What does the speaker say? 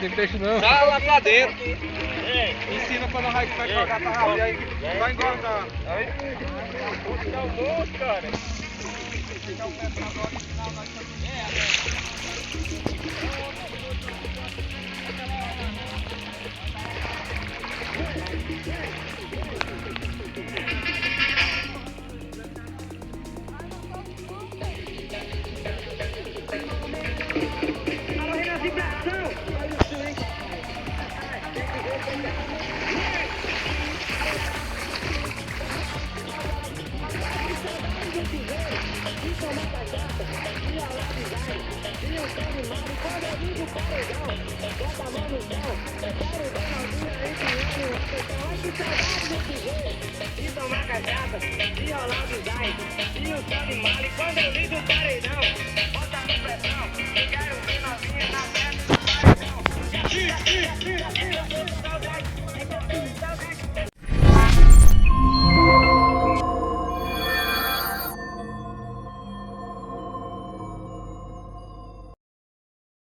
Tem peixe não. Dá lá pra dentro. Ensina quando vai jogar pra rápido aí. Vai engordar. Aí. Puxa o moço, cara. Fica o pé pra agora e no final nós e tomar cachaça, e rolar o design, e o tal de mal, e quando eu ligo o paredão.